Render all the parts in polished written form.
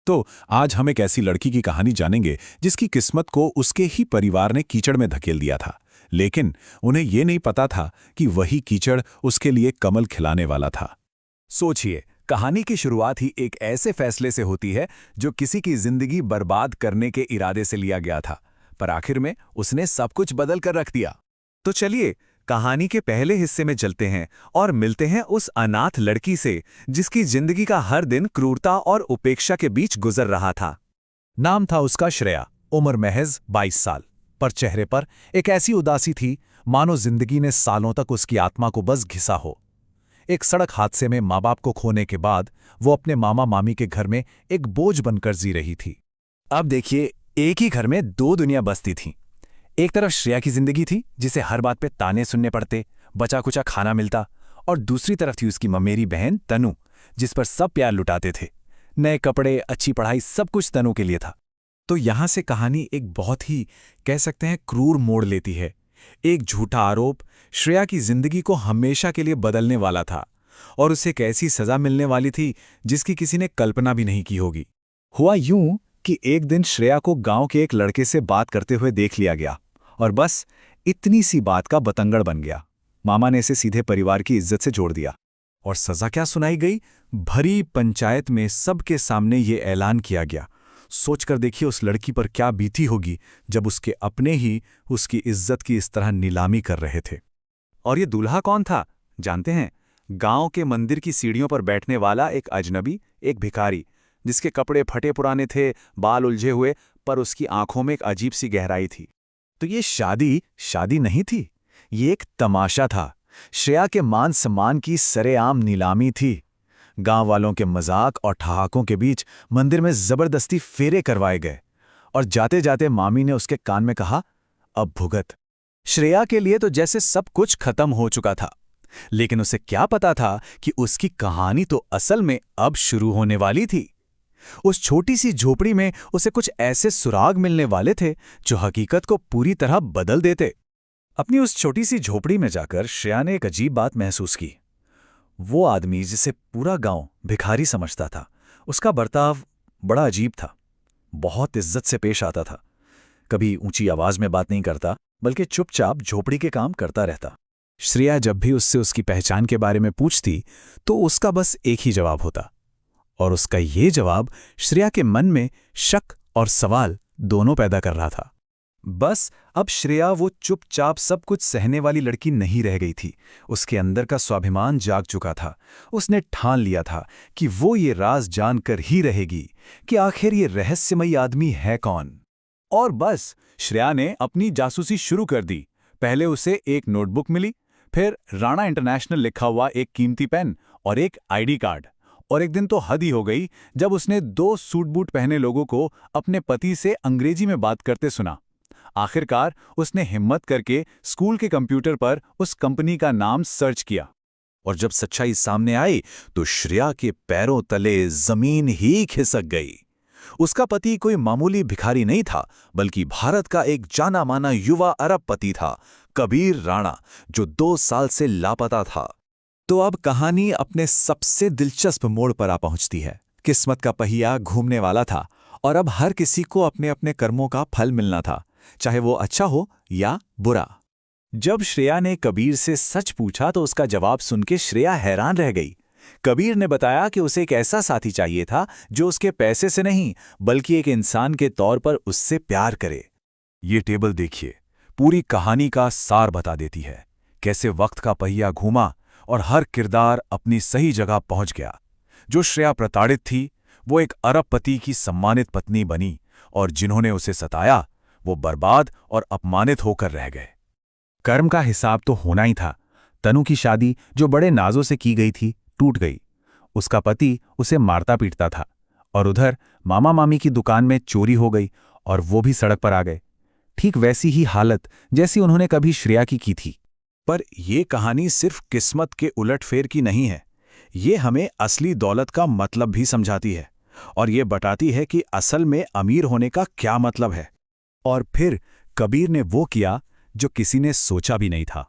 तो आज हम एक ऐसी लड़की की कहानी जानेंगे जिसकी किस्मत को उसके ही परिवार ने कीचड़ में धकेल दिया था, लेकिन उन्हें ये नहीं पता था कि वही कीचड़ उसके लिए कमल खिलाने वाला था। सोचिए, कहानी की शुरुआत ही एक ऐसे फैसले से होती है जो किसी की जिंदगी बर्बाद करने के इरादे से लिया गया था, पर आखिर में उसने सब कुछ बदल कर रख दिया। तो चलिए कहानी के पहले हिस्से में चलते हैं और मिलते हैं उस अनाथ लड़की से जिसकी जिंदगी का हर दिन क्रूरता और उपेक्षा के बीच गुजर रहा था। नाम था उसका श्रेया, उम्र महज 22 साल, पर चेहरे पर एक ऐसी उदासी थी मानो जिंदगी ने सालों तक उसकी आत्मा को बस घिसा हो। एक सड़क हादसे में माँ बाप को खोने के बाद वो अपने मामा मामी के घर में एक बोझ बनकर जी रही थी। अब देखिए, एक ही घर में दो दुनिया बसती थीं। एक तरफ श्रेया की जिंदगी थी जिसे हर बात पे ताने सुनने पड़ते, बचा कुचा खाना मिलता, और दूसरी तरफ थी उसकी ममेरी बहन तनु, जिस पर सब प्यार लुटाते थे। नए कपड़े, अच्छी पढ़ाई, सब कुछ तनु के लिए था। तो यहां से कहानी एक बहुत ही, कह सकते हैं, क्रूर मोड़ लेती है। एक झूठा आरोप श्रेया की जिंदगी को हमेशा के लिए बदलने वाला था, और उसे एक ऐसी सजा मिलने वाली थी जिसकी किसी ने कल्पना भी नहीं की होगी। हुआ यूं कि एक दिन श्रेया को गांव के एक लड़के से बात करते हुए देख लिया गया, और बस इतनी सी बात का बतंगड़ बन गया। मामा ने इसे सीधे परिवार की इज्जत से जोड़ दिया। और सजा क्या सुनाई गई? भरी पंचायत में सबके सामने ये ऐलान किया गया। सोचकर देखिए उस लड़की पर क्या बीती होगी जब उसके अपने ही उसकी इज्जत की इस तरह नीलामी कर रहे थे। और ये दूल्हा कौन था जानते हैं? गांव के मंदिर की सीढ़ियों पर बैठने वाला एक अजनबी, एक भिखारी, जिसके कपड़े फटे पुराने थे, बाल उलझे हुए, पर उसकी आंखों में एक अजीब सी गहराई थी। तो ये शादी नहीं थी, ये एक तमाशा था। श्रेया के मान सम्मान की सरेआम नीलामी थी। गांव वालों के मजाक और ठहाकों के बीच मंदिर में जबरदस्ती फेरे करवाए गए, और जाते जाते मामी ने उसके कान में कहा, अब भुगत। श्रेया के लिए तो जैसे सब कुछ खत्म हो चुका था, लेकिन उसे क्या पता था कि उसकी कहानी तो असल में अब शुरू होने वाली थी। उस छोटी सी झोपड़ी में उसे कुछ ऐसे सुराग मिलने वाले थे जो हकीकत को पूरी तरह बदल देते। अपनी उस छोटी सी झोपड़ी में जाकर श्रेया ने एक अजीब बात महसूस की। वो आदमी जिसे पूरा गांव भिखारी समझता था, उसका बर्ताव बड़ा अजीब था। बहुत इज्जत से पेश आता था, कभी ऊंची आवाज में बात नहीं करता, बल्कि चुपचाप झोपड़ी के काम करता रहता। श्रेया जब भी उससे उसकी पहचान के बारे में पूछती तो उसका बस एक ही जवाब होता, और उसका ये जवाब श्रेया के मन में शक और सवाल दोनों पैदा कर रहा था। बस अब श्रेया वो चुपचाप सब कुछ सहने वाली लड़की नहीं रह गई थी। उसके अंदर का स्वाभिमान जाग चुका था। उसने ठान लिया था कि वो ये राज जानकर ही रहेगी कि आखिर ये रहस्यमयी आदमी है कौन। और बस श्रेया ने अपनी जासूसी शुरू कर दी। पहले उसे एक नोटबुक मिली, फिर राणा इंटरनेशनल लिखा हुआ एक कीमती पेन और एक आईडी कार्ड। और एक दिन तो हद ही हो गई जब उसने 2 सूट बूट पहने लोगों को अपने पति से अंग्रेजी में बात करते सुना। आखिरकार उसने हिम्मत करके स्कूल के कंप्यूटर पर उस कंपनी का नाम सर्च किया, और जब सच्चाई सामने आई तो श्रेया के पैरों तले जमीन ही खिसक गई। उसका पति कोई मामूली भिखारी नहीं था, बल्कि भारत का एक जाना माना युवा अरबपति था, कबीर राणा, जो 2 साल से लापता था। तो अब कहानी अपने सबसे दिलचस्प मोड़ पर आ पहुंचती है। किस्मत का पहिया घूमने वाला था, और अब हर किसी को अपने अपने कर्मों का फल मिलना था, चाहे वो अच्छा हो या बुरा। जब श्रेया ने कबीर से सच पूछा तो उसका जवाब सुन के श्रेया हैरान रह गई। कबीर ने बताया कि उसे एक ऐसा साथी चाहिए था जो उसके पैसे से नहीं, बल्कि एक इंसान के तौर पर उससे प्यार करे। ये टेबल देखिए, पूरी कहानी का सार बता देती है। कैसे वक्त का पहिया घूमा और हर किरदार अपनी सही जगह पहुंच गया। जो श्रेया प्रताड़ित थी, वो एक अरबपति की सम्मानित पत्नी बनी, और जिन्होंने उसे सताया वो बर्बाद और अपमानित होकर रह गए। कर्म का हिसाब तो होना ही था। तनु की शादी, जो बड़े नाजों से की गई थी, टूट गई। उसका पति उसे मारता पीटता था, और उधर मामा मामी की दुकान में चोरी हो गई और वो भी सड़क पर आ गए। ठीक वैसी ही हालत जैसी उन्होंने कभी श्रेया की थी। पर यह कहानी सिर्फ किस्मत के उलटफेर की नहीं है, ये हमें असली दौलत का मतलब भी समझाती है, और ये बताती है कि असल में अमीर होने का क्या मतलब है। और फिर कबीर ने वो किया जो किसी ने सोचा भी नहीं था।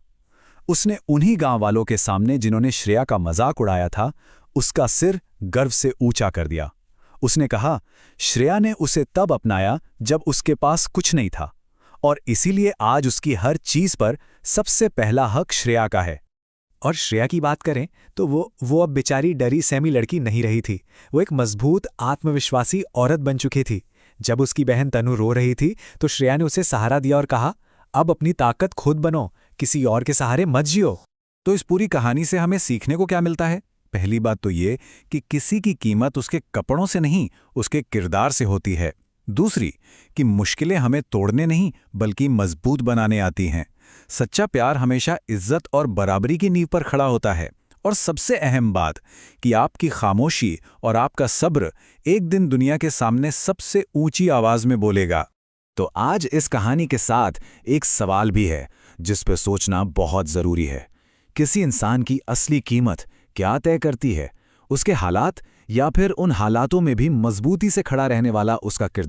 उसने उन्हीं गांव वालों के सामने जिन्होंने श्रेया का मजाक उड़ाया था, उसका सिर गर्व से ऊंचा कर दिया। उसने कहा, श्रेया ने उसे तब अपनाया जब उसके पास कुछ नहीं था, और इसीलिए आज उसकी हर चीज पर सबसे पहला हक श्रेया का है। और श्रेया की बात करें तो वो अब बेचारी डरी सहमी लड़की नहीं रही थी। वो एक मजबूत, आत्मविश्वासी औरत बन चुकी थी। जब उसकी बहन तनु रो रही थी तो श्रेया ने उसे सहारा दिया और कहा, अब अपनी ताकत खुद बनो, किसी और के सहारे मत जियो। तो इस पूरी कहानी से हमें सीखने को क्या मिलता है? पहली बात तो ये कि किसी की कीमत उसके कपड़ों से नहीं, उसके किरदार से होती है। दूसरी कि मुश्किलें हमें तोड़ने नहीं बल्कि मजबूत बनाने आती हैं। सच्चा प्यार हमेशा इज्जत और बराबरी की नींव पर खड़ा होता है। और सबसे अहम बात कि आपकी खामोशी और आपका सब्र एक दिन दुनिया के सामने सबसे ऊंची आवाज में बोलेगा। तो आज इस कहानी के साथ एक सवाल भी है जिस पर सोचना बहुत जरूरी है। किसी इंसान की असली कीमत क्या तय करती है? उसके हालात या फिर उन हालातों में भी मजबूती से खड़ा रहने वाला उसका किरदार?